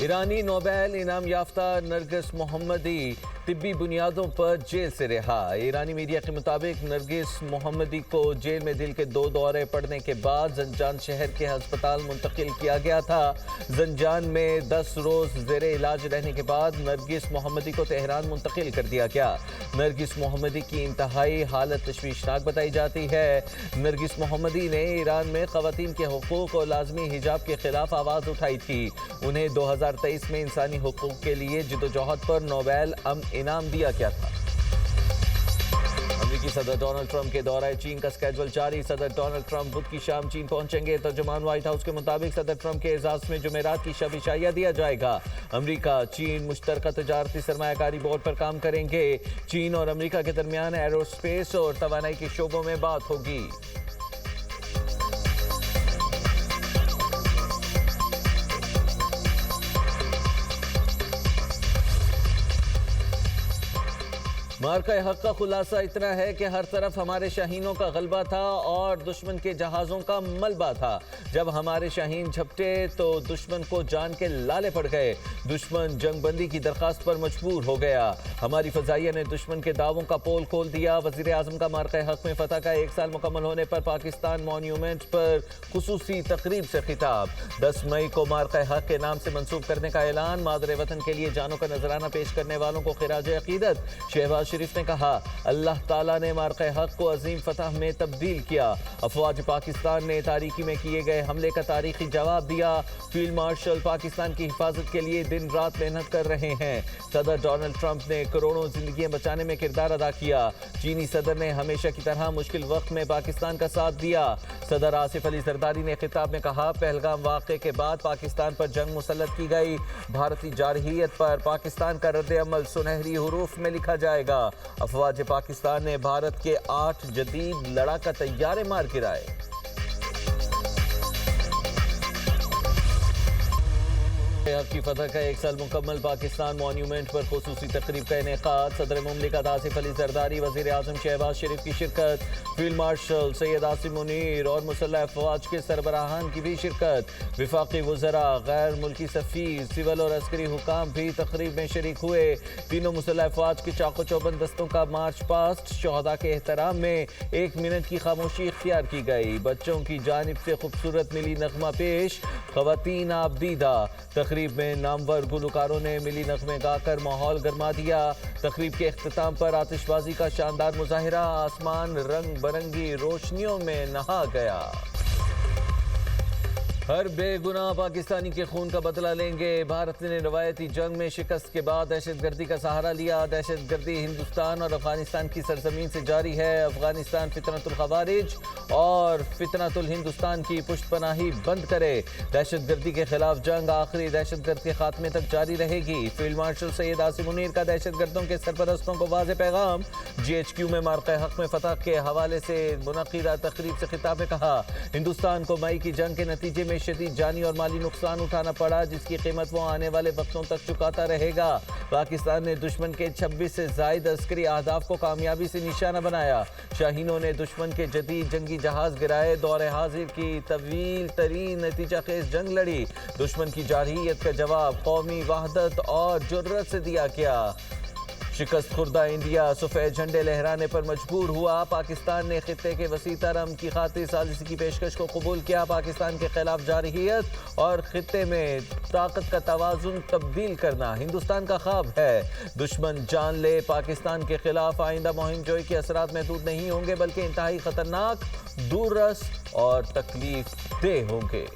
ایرانی نوبیل انعام یافتہ نرگس محمدی طبی بنیادوں پر جیل سے رہا۔ ایرانی میڈیا کے مطابق نرگس محمدی کو جیل میں دل کے 2 دورے پڑنے کے بعد زنجان شہر کے ہسپتال منتقل کیا گیا تھا۔ زنجان میں 10 روز زیر علاج رہنے کے بعد نرگس محمدی کو تہران منتقل کر دیا گیا۔ نرگس محمدی کی انتہائی حالت تشویشناک بتائی جاتی ہے۔ نرگس محمدی نے ایران میں خواتین کے حقوق اور لازمی حجاب کے خلاف آواز اٹھائی تھی۔ انہیں 2023 میں انسانی حقوق کے لیے جدوجہد پر نوبیل امن انعام دیا گیا تھا۔ امریکی صدر ڈونلڈ ٹرمپ کے دورہ چین کا سکیجول جاری۔ صدر ڈونلڈ ٹرمپ بدھ کی شام چین پہنچیں گے۔ ترجمان وائٹ ہاؤس کے مطابق صدر ٹرمپ کے اعزاز میں جمعرات کی شب عشائیہ دیا جائے گا۔ امریکہ چین مشترکہ تجارتی سرمایہ کاری بورڈ پر کام کریں گے۔ چین اور امریکہ کے درمیان ایرو اسپیس اور توانائی کے شعبوں میں بات ہوگی۔ مارکہ حق کا خلاصہ اتنا ہے کہ ہر طرف ہمارے شاہینوں کا غلبہ تھا اور دشمن کے جہازوں کا ملبہ تھا۔ جب ہمارے شاہین جھپٹے تو دشمن کو جان کے لالے پڑ گئے۔ دشمن جنگ بندی کی درخواست پر مجبور ہو گیا۔ ہماری فضائیہ نے دشمن کے دعووں کا پول کھول دیا۔ وزیر اعظم کا مارکہ حق میں فتح کا 1 سال مکمل ہونے پر پاکستان مونیومنٹ پر خصوصی تقریب سے خطاب۔ 10 مئی کو مارکہ حق کے نام سے منسوب کرنے کا اعلان۔ مادر وطن کے لیے جانوں کا نذرانہ پیش کرنے والوں کو خراج عقیدت۔ شہباز شریف نے کہا اللہ تعالیٰ نے مارکہ حق کو عظیم فتح میں تبدیل کیا۔ افواج پاکستان نے تاریکی میں کیے گئے حملے کا تاریخی جواب دیا۔ فیلڈ مارشل پاکستان کی حفاظت کے لیے دن رات محنت کر رہے ہیں۔ صدر ڈونلڈ ٹرمپ نے کروڑوں زندگیاں بچانے میں کردار ادا کیا۔ چینی صدر نے ہمیشہ کی طرح مشکل وقت میں پاکستان کا ساتھ دیا۔ صدر آصف علی زرداری نے خطاب میں کہا پہلگام واقعے کے بعد پاکستان پر جنگ مسلط کی گئی۔ بھارتی جارحیت پر پاکستان کا رد عمل سنہری حروف میں لکھا جائے گا۔ افواج پاکستان نے بھارت کے 8 جدید لڑاکا طیارے مار گرائے۔ حق کی فتح کا 1 سال مکمل۔ پاکستان مونیومنٹ پر خصوصی تقریب کا انعقاد۔ صدر مملکت آصف علی زرداری، وزیر اعظم شہباز شریف کی شرکت۔ فیلڈ مارشل سید عاصم منیر اور مسلح افواج کے سربراہان کی بھی شرکت۔ وفاقی وزراء، غیر ملکی سفیر، سول اور عسکری حکام بھی تقریب میں شریک ہوئے۔ تینوں مسلح افواج کے چاق و چوبند دستوں کا مارچ پاسٹ۔ شہداء کے احترام میں 1 منٹ کی خاموشی اختیار کی گئی۔ بچوں کی جانب سے خوبصورت ملی نغمہ پیش، خواتین آبدیدہ۔ تقریب میں نامور گلوکاروں نے ملی نغمے گا کر ماحول گرما دیا۔ تقریب کے اختتام پر آتش بازی کا شاندار مظاہرہ، آسمان رنگ برنگی روشنیوں میں نہا گیا۔ ہر بے گناہ پاکستانی کے خون کا بدلہ لیں گے۔ بھارت نے روایتی جنگ میں شکست کے بعد دہشت گردی کا سہارا لیا۔ دہشت گردی ہندوستان اور افغانستان کی سرزمین سے جاری ہے۔ افغانستان فتنۃ الخوارج اور فتنۃ الہندوستان کی پشت پناہی بند کرے۔ دہشت گردی کے خلاف جنگ آخری دہشت گرد کے خاتمے تک جاری رہے گی۔ فیلڈ مارشل سید عاصم منیر کا دہشت گردوں کے سرپرستوں کو واضح پیغام۔ GHQ میں مارکہ حق میں فتح کے حوالے سے منعقدہ تقریب سے خطاب میں کہا ہندوستان کو مئی کی جنگ کے نتیجے میں شدید جانی اور مالی نقصان اٹھانا پڑا، جس کی قیمت وہ آنے والے وقتوں تک چکاتا رہے گا۔ پاکستان نے دشمن کے 26 سے زائد عسکری اہداف کو کامیابی سے نشانہ بنایا۔ شاہینوں نے دشمن کے جدید جنگی جہاز گرائے۔ دور حاضر کی طویل ترین نتیجہ خیز جنگ لڑی۔ دشمن کی جارحیت کا جواب قومی وحدت اور جرأت سے دیا گیا۔ شکست خوردہ انڈیا سفید جھنڈے لہرانے پر مجبور ہوا۔ پاکستان نے خطے کے وسیع تر امن کی خاطر ثالثی کی پیشکش کو قبول کیا۔ پاکستان کے خلاف جارحیت اور خطے میں طاقت کا توازن تبدیل کرنا ہندوستان کا خواب ہے۔ دشمن جان لے پاکستان کے خلاف آئندہ مہم جوئی کے اثرات محدود نہیں ہوں گے، بلکہ انتہائی خطرناک، دور رس اور تکلیف دہ ہوں گے۔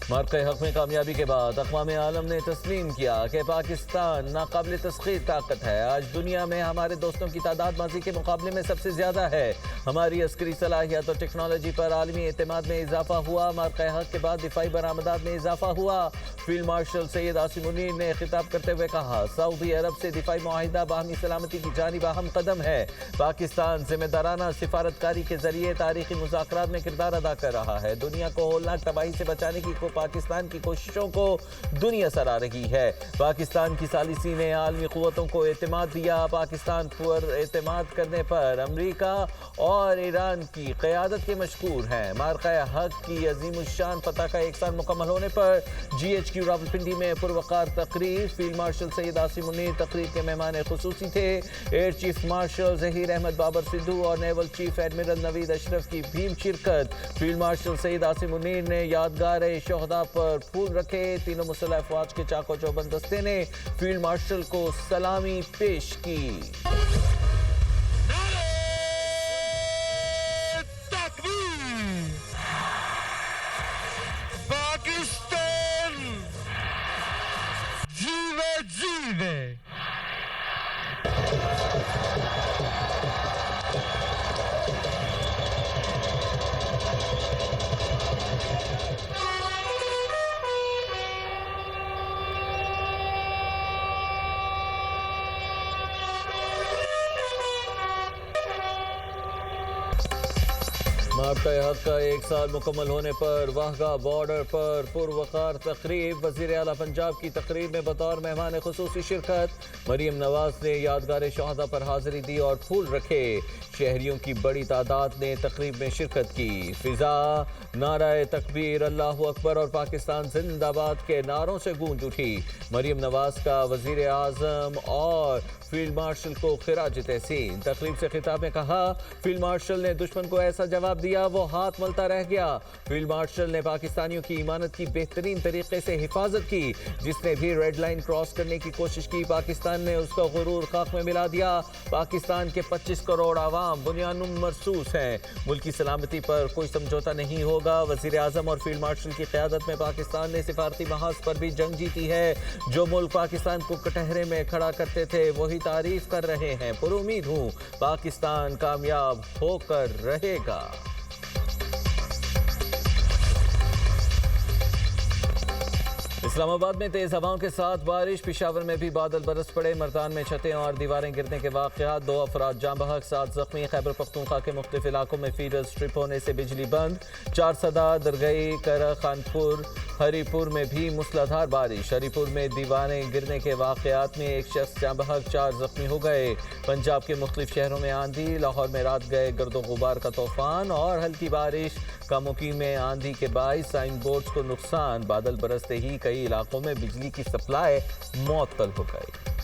مارکہ حق میں کامیابی کے بعد اقوام عالم نے تسلیم کیا کہ پاکستان ناقابل تسخیر طاقت ہے۔ آج دنیا میں ہمارے دوستوں کی تعداد ماضی کے مقابلے میں سب سے زیادہ ہے۔ ہماری عسکری صلاحیت اور ٹیکنالوجی پر عالمی اعتماد میں اضافہ ہوا۔ مارکہ حق کے بعد دفاعی برآمدات میں اضافہ ہوا۔ فیلڈ مارشل سید عاصم منیر نے خطاب کرتے ہوئے کہا سعودی عرب سے دفاعی معاہدہ باہمی سلامتی کی جانب اہم قدم ہے۔ پاکستان ذمہ دارانہ سفارتکاری کے ذریعے تاریخی مذاکرات میں کردار ادا کر رہا ہے۔ دنیا کو ہولناک تباہی سے بچانے کی پاکستان کی کوششوں کو دنیا سراہ رہی ہے۔ پاکستان کی ثالثی نے عالمی قوتوں کو اعتماد دیا۔ پاکستان پر اعتماد کرنے پر امریکہ اور ایران کی قیادت کے مشکور ہیں۔ مارکہ حق کی عظیم الشان فتح کا 1 سال مکمل ہونے پر GHQ راولپنڈی میں پروقار تقریب۔ فیلڈ مارشل سید عاصم منیر تقریب کے مہمان خصوصی تھے۔ Air chief marshal Zaheer Ahmed Babar Sidhu اور naval chief admiral Naveed Ashraf کی بھی شرکت۔ فیلڈ مارشل سید عاصم منیر نے یادگار شہداء پر پھول رکھے۔ تینوں مسلح افواج کے چاق و چوبند دستے نے فیلڈ مارشل کو سلامی پیش کی۔ پاکستان جیوے جیوے۔ مارکہ حق کا 1 سال مکمل ہونے پر واہگہ بارڈر پر پروقار تقریب۔ وزیر اعلیٰ پنجاب کی تقریب میں بطور مہمان خصوصی شرکت۔ مریم نواز نے یادگار شہداء پر حاضری دی اور پھول رکھے۔ شہریوں کی بڑی تعداد نے تقریب میں شرکت کی۔ فضا نعرہ تکبیر، اللہ اکبر اور پاکستان زندہ باد کے نعروں سے گونج اٹھی۔ مریم نواز کا وزیر اعظم اور فیلڈ مارشل کو خراج تحسین۔ تقریب سے خطاب میں کہا، فیلڈ مارشل نے دشمن کو ایسا جواب دیا وہ ہاتھ ملتا رہ گیا۔ فیلڈ مارشل نے پاکستانیوں کی ایمانت کی بہترین طریقے سے حفاظت کی۔ جس نے بھی ریڈ لائن کراس کرنے کی کوشش کی، پاکستان نے اس کا غرور خاک میں ملا دیا۔ پاکستان کے 25 کروڑ عوام بنیادم مرصوص ہیں۔ ملک کی سلامتی پر کوئی سمجھوتہ نہیں ہوگا۔ وزیر اعظم اور فیلڈ مارشل کی قیادت میں پاکستان نے سفارتی محاذ پر بھی جنگ جیتی ہے۔ جو ملک پاکستان کو کٹہرے میں کھڑا کرتے تھے وہی تعریف کر رہے ہیں۔ پر امید ہوں پاکستان کامیاب ہو کر رہے گا۔ اسلام آباد میں تیز ہواؤں کے ساتھ بارش، پشاور میں بھی بادل برس پڑے۔ مردان میں چھتیں اور دیواریں گرنے کے واقعات، 2 افراد جاں بحق، 7 زخمی۔ خیبر پختونخوا کے مختلف علاقوں میں فیڈر سٹرپ ہونے سے بجلی بند۔ چارسدہ، درگئی، کرہ خانپور، ہری پور میں بھی موسلا دھار بارش۔ ہری پور میں دیواریں گرنے کے واقعات میں 1 شخص جاں بحق، 4 زخمی ہو گئے۔ پنجاب کے مختلف شہروں میں آندھی، لاہور میں رات گئے گرد و غبار کا طوفان اور ہلکی بارش۔ کاموکی میں آندھی کے باعث سائن بورڈز کو نقصان، بادل برستے ہی کئی علاقوں میں بجلی کی سپلائی معطل ہو گئی۔